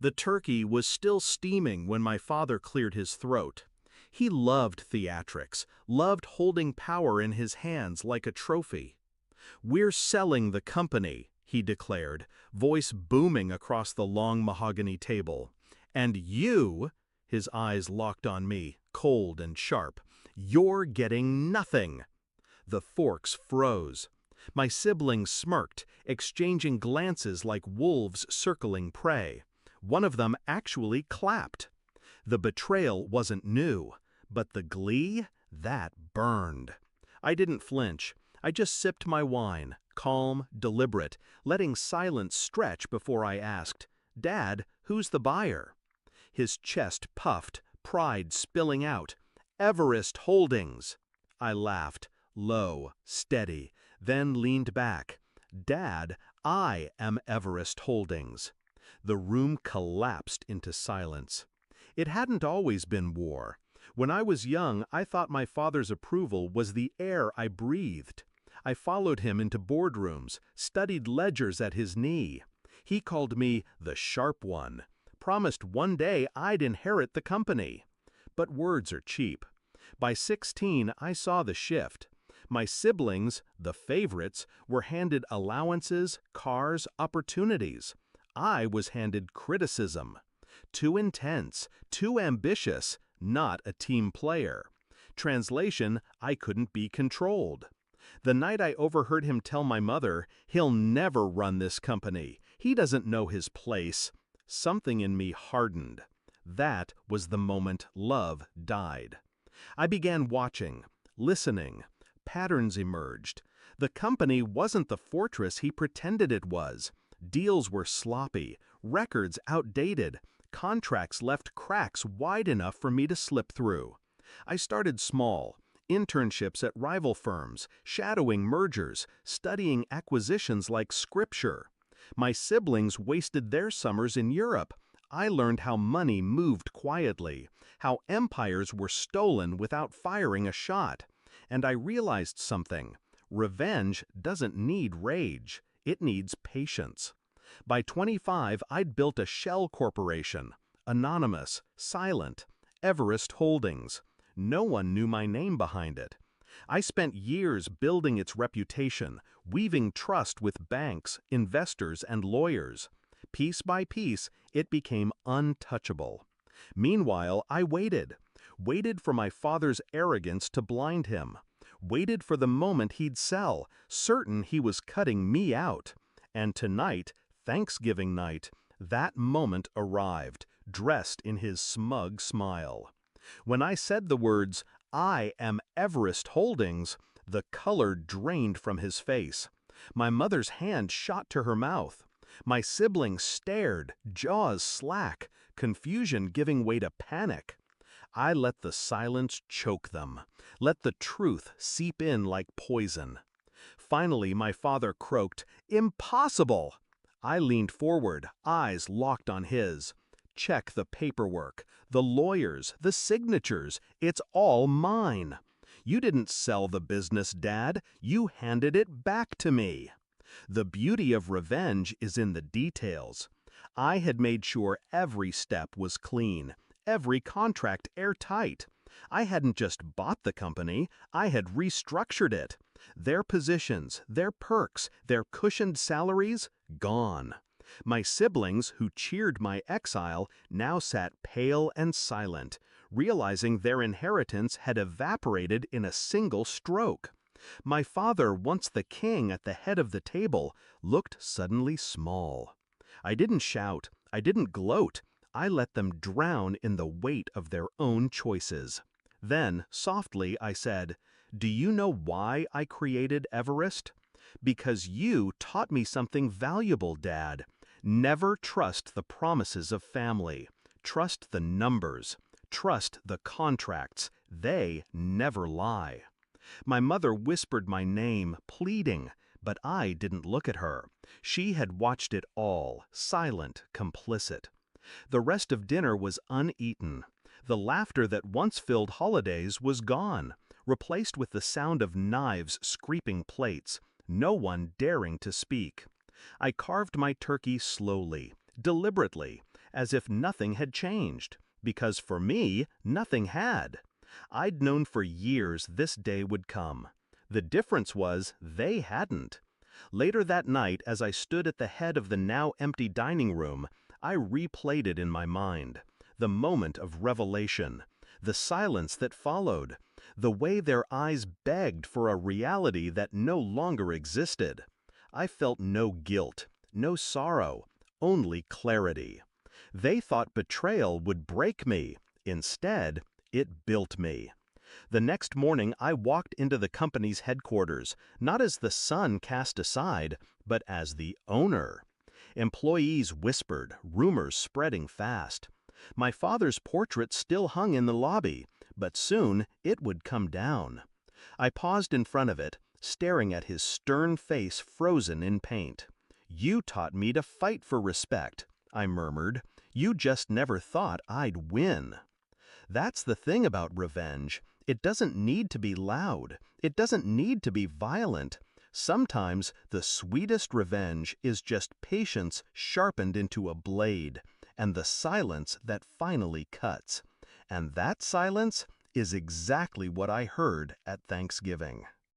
The turkey was still steaming when my father cleared his throat. He loved theatrics, loved holding power in his hands like a trophy. "We're selling the company," he declared, voice booming across the long mahogany table. "And you," his eyes locked on me, cold and sharp, "you're getting nothing." The forks froze. My siblings smirked, exchanging glances like wolves circling prey. One of them actually clapped. The betrayal wasn't new, but the glee, that burned. I didn't flinch. I just sipped my wine, calm, deliberate, letting silence stretch before I asked, "Dad, who's the buyer?" His chest puffed, pride spilling out. "Everest Holdings." I laughed, low, steady, then leaned back. "Dad, I am Everest Holdings." The room collapsed into silence. It hadn't always been war. When I was young, I thought my father's approval was the air I breathed. I followed him into boardrooms, studied ledgers at his knee. He called me the sharp one, promised one day I'd inherit the company. But words are cheap. By 16, I saw the shift. My siblings, the favorites, were handed allowances, cars, opportunities. I was handed criticism. Too intense, too ambitious, not a team player. Translation, I couldn't be controlled. The night I overheard him tell my mother, "He'll never run this company. He doesn't know his place," something in me hardened. That was the moment love died. I began watching, listening. Patterns emerged. The company wasn't the fortress he pretended it was. Deals were sloppy, records outdated, contracts left cracks wide enough for me to slip through. I started small, internships at rival firms, shadowing mergers, studying acquisitions like scripture. My siblings wasted their summers in Europe. I learned how money moved quietly, how empires were stolen without firing a shot. And I realized something. Revenge doesn't need rage. It needs patience. By 25, I'd built a shell corporation. Anonymous, silent, Everest Holdings. No one knew my name behind it. I spent years building its reputation, weaving trust with banks, investors, and lawyers. Piece by piece, it became untouchable. Meanwhile, I waited for my father's arrogance to blind him, waited for the moment he'd sell, certain he was cutting me out. And tonight, Thanksgiving night, that moment arrived, dressed in his smug smile. When I said the words, "I am Everest Holdings," the color drained from his face. My mother's hand shot to her mouth. My siblings stared, jaws slack, confusion giving way to panic. I let the silence choke them, let the truth seep in like poison. Finally, my father croaked, "Impossible!" I leaned forward, eyes locked on his. "Check the paperwork, the lawyers, the signatures. It's all mine. You didn't sell the business, Dad. You handed it back to me." The beauty of revenge is in the details. I had made sure every step was clean, every contract airtight. I hadn't just bought the company, I had restructured it. Their positions, their perks, their cushioned salaries, gone. My siblings, who cheered my exile, now sat pale and silent, realizing their inheritance had evaporated in a single stroke. My father, once the king at the head of the table, looked suddenly small. I didn't shout, I didn't gloat, I let them drown in the weight of their own choices. Then, softly, I said, "Do you know why I created Everest? Because you taught me something valuable, Dad. Never trust the promises of family. Trust the numbers. Trust the contracts. They never lie." My mother whispered my name, pleading, but I didn't look at her. She had watched it all, silent, complicit. The rest of dinner was uneaten. The laughter that once filled holidays was gone, replaced with the sound of knives scraping plates, no one daring to speak. I carved my turkey slowly, deliberately, as if nothing had changed, because for me, nothing had. I'd known for years this day would come. The difference was they hadn't. Later that night, as I stood at the head of the now empty dining room, I replayed it in my mind. The moment of revelation, the silence that followed, the way their eyes begged for a reality that no longer existed. I felt no guilt, no sorrow, only clarity. They thought betrayal would break me. Instead, it built me. The next morning I walked into the company's headquarters, not as the son cast aside, but as the owner. Employees whispered, rumors spreading fast. My father's portrait still hung in the lobby, but soon it would come down. I paused in front of it, staring at his stern face frozen in paint. "You taught me to fight for respect," I murmured. "You just never thought I'd win." That's the thing about revenge. It doesn't need to be loud. It doesn't need to be violent. Sometimes the sweetest revenge is just patience sharpened into a blade, and the silence that finally cuts. And that silence is exactly what I heard at Thanksgiving.